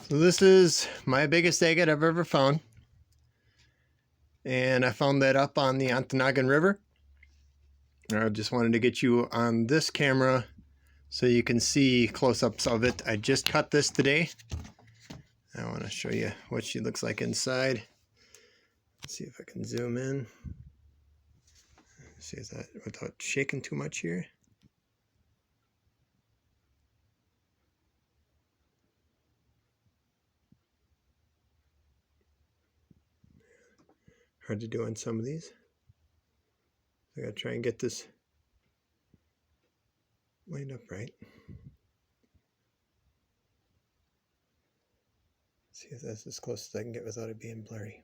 So this is my biggest agate I've ever found. And I found that up on the Ontonagon River. I just wanted to get you on this camera so you can see close-ups of it. I just cut this today. I want to show you what she looks like inside. Let's see if I can zoom in. See if that without shaking too much here. Hard to do on some of these. I gotta try and get this lined up right. See if that's as close as I can get without it being blurry.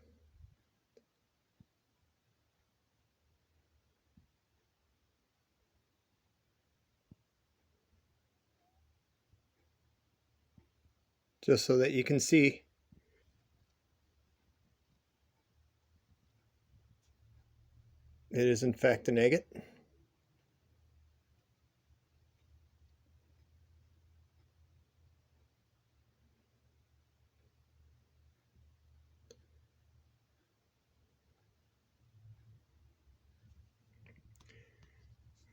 Just so that you can see. It is in fact an agate.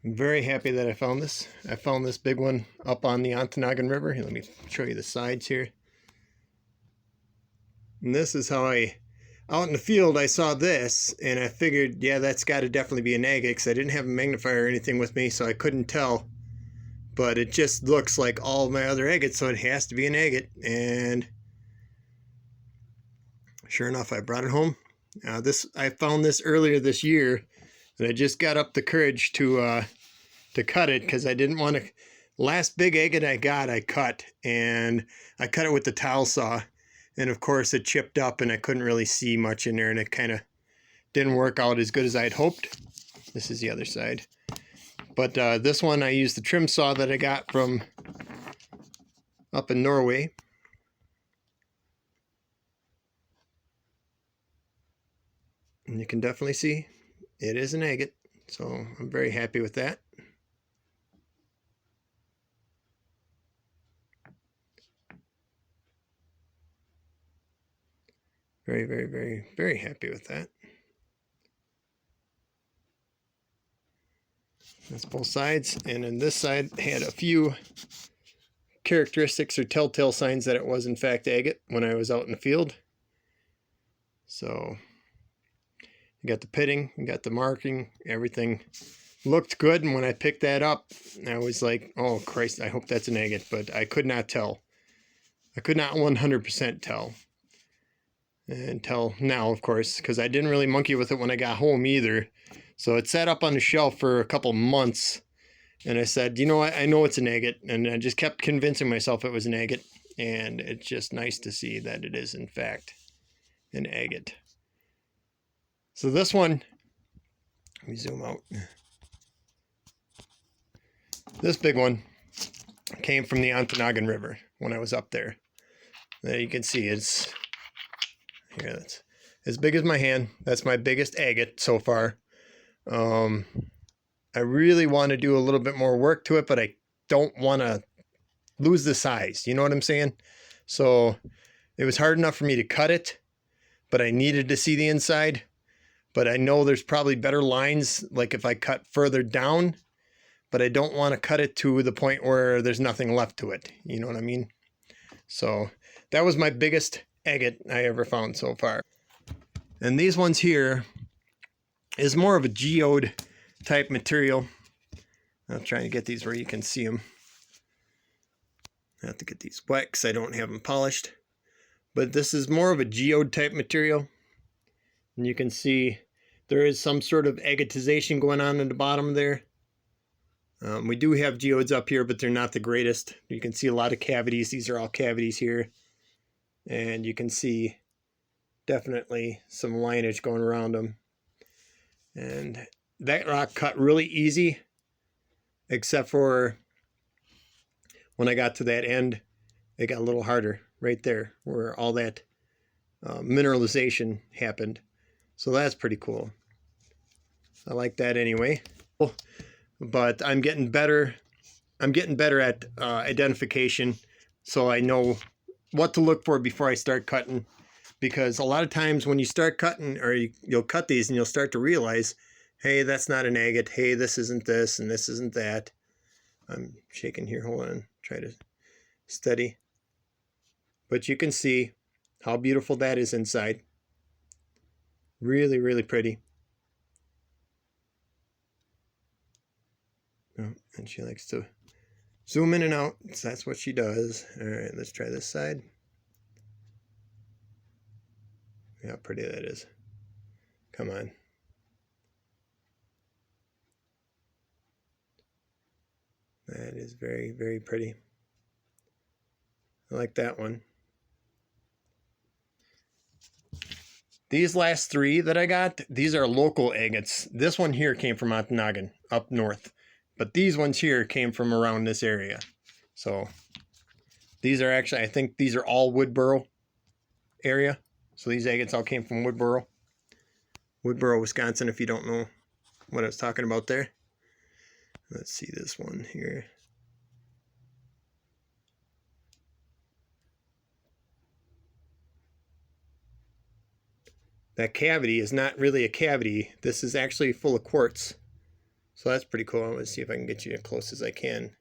I'm very happy that I found this. I found this big one up on the Ontonagon River. Here, let me show you the sides here. And this is how out in the field, I saw this and I figured, yeah, that's got to definitely be an agate because I didn't have a magnifier or anything with me, so I couldn't tell. But it just looks like all of my other agates, so it has to be an agate. And sure enough, I brought it home. I found this earlier this year, and I just got up the courage to cut it because I didn't want to. Last big agate I got, I cut, and I cut it with the towel saw. And of course it chipped up and I couldn't really see much in there, and it kind of didn't work out as good as I'd hoped. This is the other side. But this one I used the trim saw that I got from up in Norway. And you can definitely see it is an agate. So I'm very happy with that. Very, very, very, very happy with that. That's both sides. And then this side had a few characteristics or telltale signs that it was in fact agate when I was out in the field. So you got the pitting, you got the marking, everything looked good. And when I picked that up, I was like, oh Christ, I hope that's an agate, but I could not tell. I could not 100% tell. Until now, of course, because I didn't really monkey with it when I got home either. So it sat up on the shelf for a couple months, and I said, you know what, I know it's an agate, and I just kept convincing myself it was an agate, and it's just nice to see that it is in fact an agate. So this one, let me zoom out. This big one came from the Ontonagon River when I was up there. There you can see it's here, that's as big as my hand. That's my biggest agate so far. I really want to do a little bit more work to it, but I don't want to lose the size. You know what I'm saying? So it was hard enough for me to cut it, but I needed to see the inside. But I know there's probably better lines, like if I cut further down, but I don't want to cut it to the point where there's nothing left to it. You know what I mean? So that was my biggest agate I ever found so far. And these ones here is more of a geode type material. I'm trying to get these where you can see them. I have to get these wet because I don't have them polished. But this is more of a geode type material. And you can see there is some sort of agatization going on in the bottom there. We do have geodes up here, but they're not the greatest. You can see a lot of cavities. These are all cavities here. And you can see definitely some lineage going around them. And that rock cut really easy, except for when I got to that end, it got a little harder right there where all that mineralization happened. So that's pretty cool. I like that anyway. But I'm getting better. I'm getting better at identification, so I know what to look for before I start cutting, because a lot of times when you start cutting, or you'll cut these and you'll start to realize, hey, that's not an agate. Hey, this isn't this and this isn't that. I'm shaking here. Hold on. Try to steady. But you can see how beautiful that is inside. Really, really pretty. Oh, and she likes to zoom in and out. So that's what she does. All right, let's try this side. Yeah, how pretty that is. Come on. That is very, very pretty. I like that one. These last three that I got, these are local agates. This one here came from Okanagan, up north. But these ones here came from around this area. So these are actually, I think these are all Woodboro area. So these agates all came from Woodboro. Woodboro, Wisconsin, if you don't know what I was talking about there. Let's see this one here. That cavity is not really a cavity. This is actually full of quartz. So that's pretty cool. I'm going to see if I can get you as close as I can.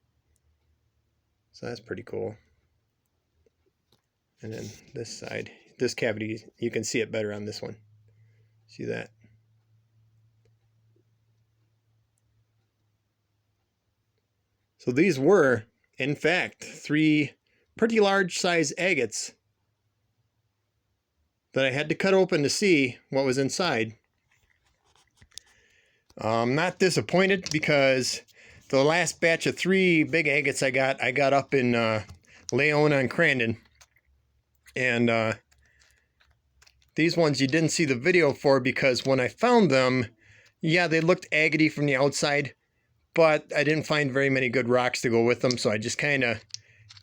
So that's pretty cool. And then this side, this cavity, you can see it better on this one. See that? So these were, in fact, 3 pretty large size agates that I had to cut open to see what was inside. I'm not disappointed, because the last batch of 3 big agates I got up in Leona and Crandon. And these ones you didn't see the video for, because when I found them, yeah, they looked agate from the outside, but I didn't find very many good rocks to go with them, so I just kind of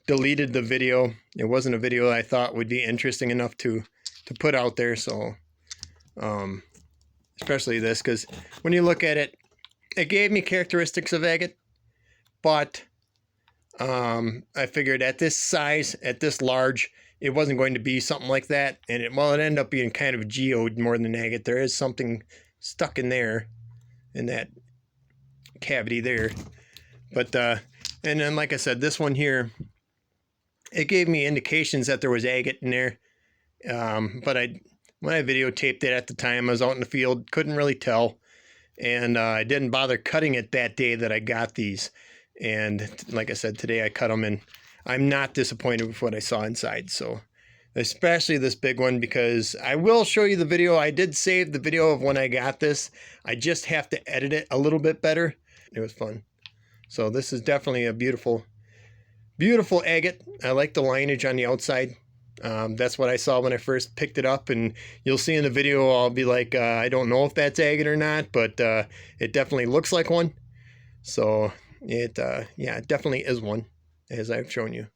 deleted the video. It wasn't a video I thought would be interesting enough to put out there. So especially this, because when you look at it, it gave me characteristics of agate, but I figured at this size, at this large, it wasn't going to be something like that. And it ended up being kind of a geode more than agate. There is something stuck in there, in that cavity there. But and then, like I said, this one here, it gave me indications that there was agate in there. But when I videotaped it at the time, I was out in the field, couldn't really tell. And I didn't bother cutting it that day that I got these. And like I said, today I cut them, and I'm not disappointed with what I saw inside. So especially this big one, because I will show you the video. I did save the video of when I got this. I just have to edit it a little bit better. It was fun. So this is definitely a beautiful, beautiful agate. I like the lineage on the outside. That's what I saw when I first picked it up, and you'll see in the video I'll be like, I don't know if that's agate or not, but it definitely looks like one. So it yeah, it definitely is one, as I've shown you.